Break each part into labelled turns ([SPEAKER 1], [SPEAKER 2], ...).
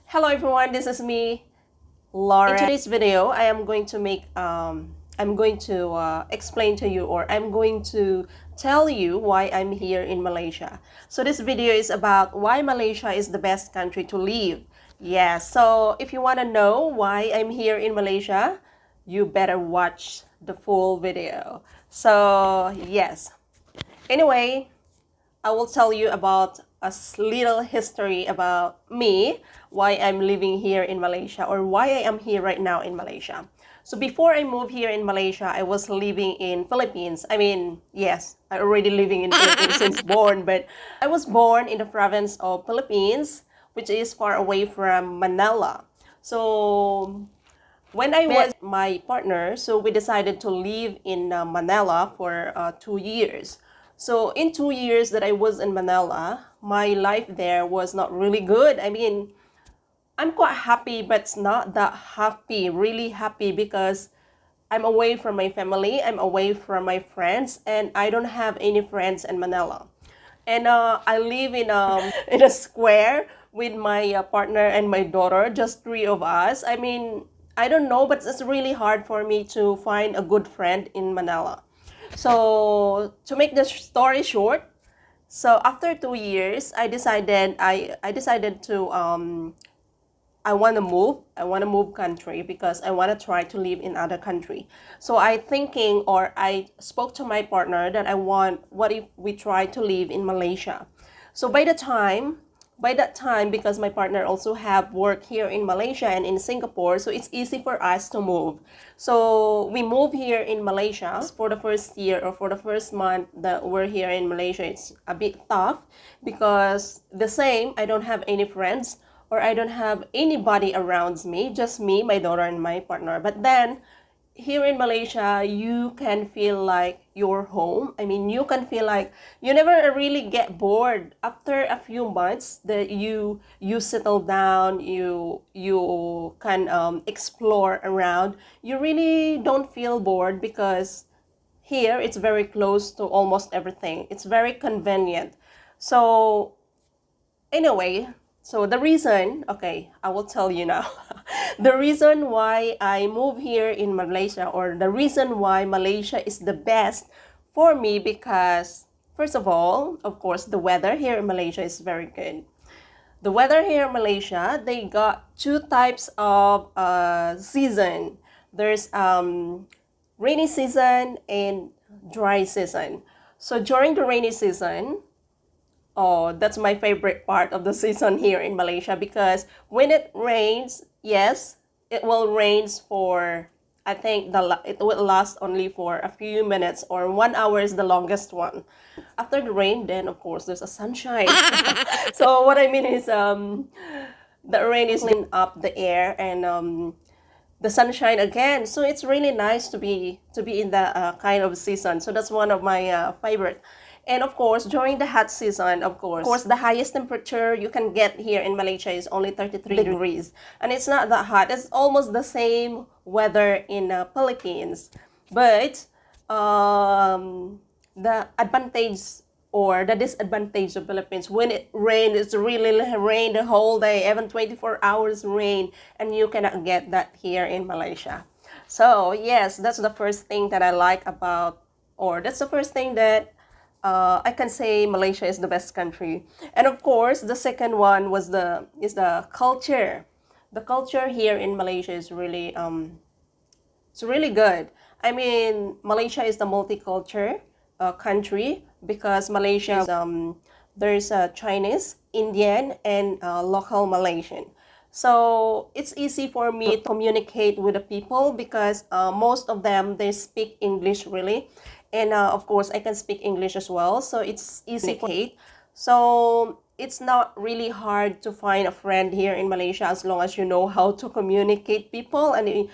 [SPEAKER 1] Hello everyone, this is me, Laura. In today's video, I am going to explain to you, or I'm going to tell you why I'm here in Malaysia. So this video is about why Malaysia is the best country to live. Yeah, so if you want to know why I'm here in Malaysia, you better watch the full video. So yes. Anyway, I will tell you about a little history about me, why I'm living here in Malaysia, or why I am here right now in Malaysia. So before I moved here in Malaysia, I was living in Philippines. I mean, yes, I already living in Philippines since born, but I was born in the province of Philippines, which is far away from Manila. So when I was my partner, so we decided to live in Manila for 2 years. So in 2 years that I was in Manila, my life there was not really good. I mean, I'm quite happy, but it's not that happy, really happy, because I'm away from my family, I'm away from my friends, and I don't have any friends in Manila. And I live in in a square with my partner and my daughter, just three of us. I mean, I don't know, but it's really hard for me to find a good friend in Manila. So to make the story short, so after 2 years, I decided to I want to move. I want to move country because I want to try to live in other country. So I spoke to my partner that what if we try to live in Malaysia? So by that time, because my partner also have work here in Malaysia and in Singapore, so it's easy for us to move. So we move here in Malaysia for the first year, or for the first month that we're here in Malaysia. It's a bit tough because I don't have any friends, or I don't have anybody around me, just me, my daughter, and my partner. But then, here in Malaysia, you can feel like you're home. I mean, you can feel like you never really get bored. After a few months that you settle down, you can explore around. You really don't feel bored because here it's very close to almost everything. It's very convenient. So anyway, so the reason, okay, I will tell you now. The reason why I moved here in Malaysia, or the reason why Malaysia is the best for me, because first of all, of course, the weather here in Malaysia is very good. The weather here in Malaysia, they got two types of season. There's rainy season and dry season. So during the rainy season, oh, that's my favorite part of the season here in Malaysia, because when it rains, yes, it will rain for, I think it will last only for a few minutes, or 1 hour is the longest one. After the rain, then of course there's a sunshine. So what I mean is the rain is cleaning up the air, and the sunshine again. So it's really nice to be in that kind of season. So that's one of my favorite. And of course, during the hot season, of course, the highest temperature you can get here in Malaysia is only 33 degrees. And it's not that hot. It's almost the same weather in Philippines. But the advantage or the disadvantage of Philippines, when it rains, it's really rain the whole day, even 24 hours rain, and you cannot get that here in Malaysia. So yes, that's the first thing that I like about, or that's the first thing that I can say Malaysia is the best country. And of course, the second one is the culture. The culture here in Malaysia is really it's really good. I mean, Malaysia is the multicultural country, because Malaysia is, there's Chinese, Indian, and local Malaysian. So it's easy for me to communicate with the people, because most of them, they speak English really. And of course, I can speak English as well. So it's easy to communicate. So it's not really hard to find a friend here in Malaysia, as long as you know how to communicate people, and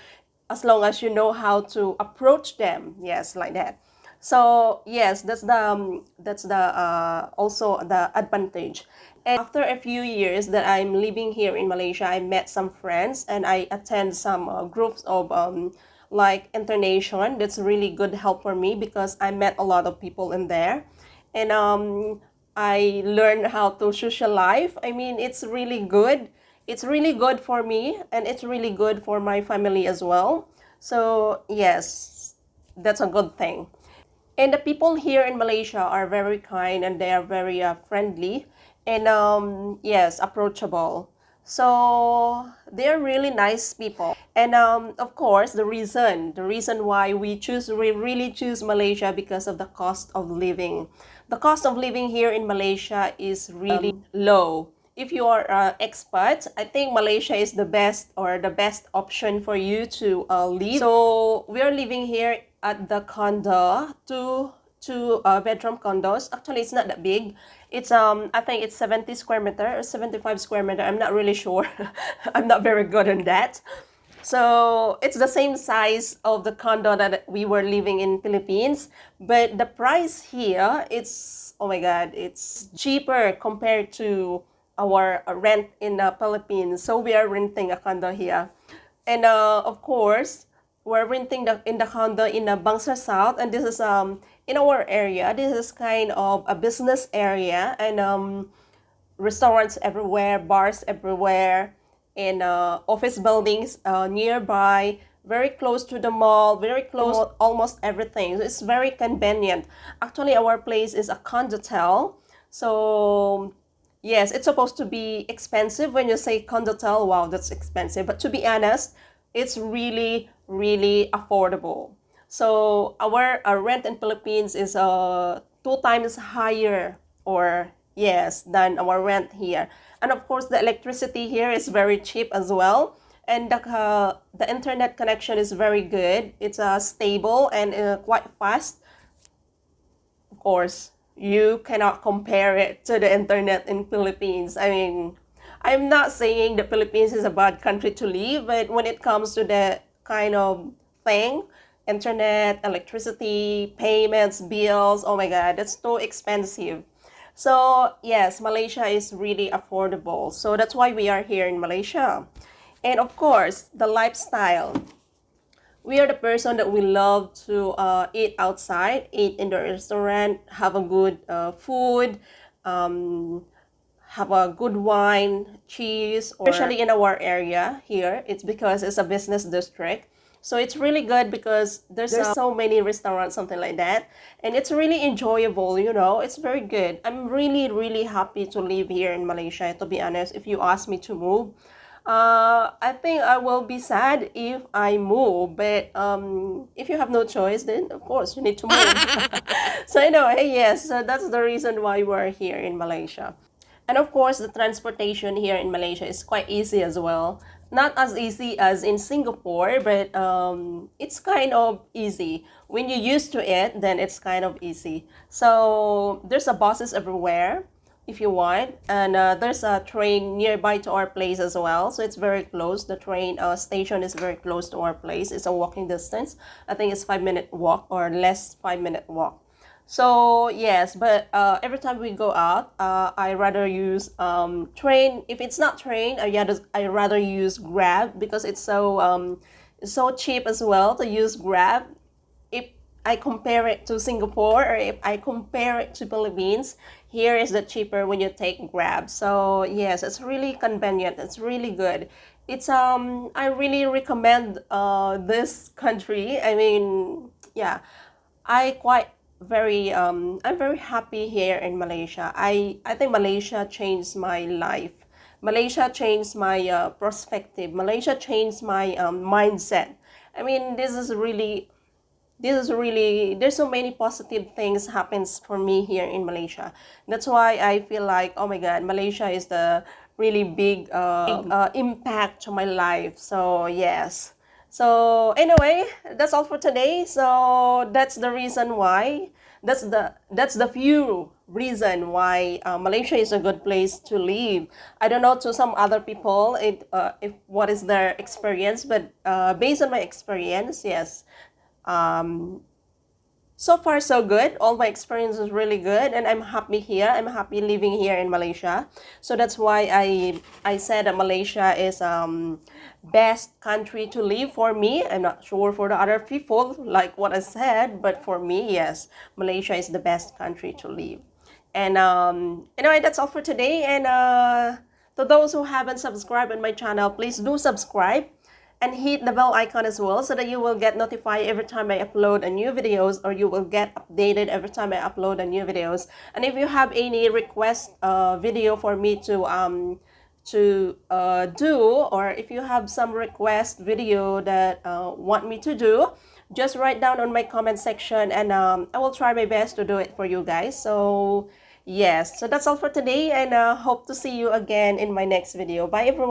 [SPEAKER 1] as long as you know how to approach them. Yes, like that. So yes, that's the also the advantage. And after a few years that I'm living here in Malaysia, I met some friends, and I attend some groups of like internation. That's really good help for me, because I met a lot of people in there, and I learned how to socialize. I mean, it's really good. It's really good for me and it's really good for my family as well. So yes, that's a good thing. And the people here in Malaysia are very kind and they are very friendly and yes, approachable. So they're really nice people. And of course, the reason why we really choose Malaysia because of the cost of living. The cost of living here in Malaysia is really low. If you are an expat, I think Malaysia is the best option for you to live. So we are living here at the condo, two bedroom condos. Actually, it's not that big. It's I think it's 70 square meter or 75 square meter. I'm not really sure. I'm not very good on that. So it's the same size of the condo that we were living in Philippines, but the price here, it's, oh my God, it's cheaper compared to our rent in the Philippines. So we are renting a condo here. And of course, we're renting in the condo in Bangsa South, and this is in our area. This is kind of a business area, and restaurants everywhere, bars everywhere, and office buildings nearby, very close to the mall, very close to almost everything. So it's very convenient. Actually, our place is a condotel. So yes, it's supposed to be expensive. When you say condotel, wow, that's expensive. But to be honest, it's really, really affordable. So our rent in Philippines is two times higher, or yes, than our rent here. And of course, the electricity here is very cheap as well. And the internet connection is very good. It's stable and quite fast. Of course, you cannot compare it to the internet in Philippines. I mean, I'm not saying the Philippines is a bad country to live, but when it comes to that kind of thing, internet, electricity, payments, bills, oh my God, that's so expensive. So yes, Malaysia is really affordable. So that's why we are here in Malaysia. And of course, the lifestyle. We are the person that we love to eat outside, eat in the restaurant, have a good food, um, have a good wine, cheese, or especially in our area here, it's because it's a business district. So it's really good because there's so many restaurants, something like that. And it's really enjoyable, it's very good. I'm really, really happy to live here in Malaysia, to be honest. If you ask me to move, I think I will be sad if I move, but if you have no choice, then of course you need to move. So anyway, yes, so that's the reason why we're here in Malaysia. And of course, the transportation here in Malaysia is quite easy as well. Not as easy as in Singapore, but it's kind of easy. When you're used to it, then it's kind of easy. So there's a buses everywhere if you want. And there's a train nearby to our place as well. So it's very close. The train station is very close to our place. It's a walking distance. I think it's 5-minute walk or less 5-minute walk. So yes, but every time we go out, I rather use train. If it's not train, I rather use Grab because it's so cheap as well to use Grab. If I compare it to Singapore or if I compare it to Philippines, here is the cheaper when you take Grab. So yes, it's really convenient. It's really good. It's I really recommend this country. I mean, yeah, I quite I'm very happy here in Malaysia. I think Malaysia changed my life. Malaysia changed my perspective. Malaysia changed my mindset. I mean, there's so many positive things happens for me here in Malaysia. That's why I feel like, oh my God, Malaysia is the really big impact to my life. So yes. So anyway, that's all for today. So that's the reason why. That's the few reason why Malaysia is a good place to live. I don't know to some other people if what is their experience, but based on my experience, yes. Um, so far, so good. All my experience is really good, and I'm happy here. I'm happy living here in Malaysia. So that's why I said that Malaysia is best country to live for me. I'm not sure for the other people, like what I said, but for me, yes, Malaysia is the best country to live. And anyway, that's all for today. And To those who haven't subscribed on my channel, please do subscribe and hit the bell icon as well so that you will get notified every time I upload a new videos, or you will get updated every time I upload a new videos. And if you have any request video for me to do, or if you have some request video that want me to do, just write down on my comment section, and I will try my best to do it for you guys. So yes, so that's all for today, and hope to see you again in my next video. Bye everyone.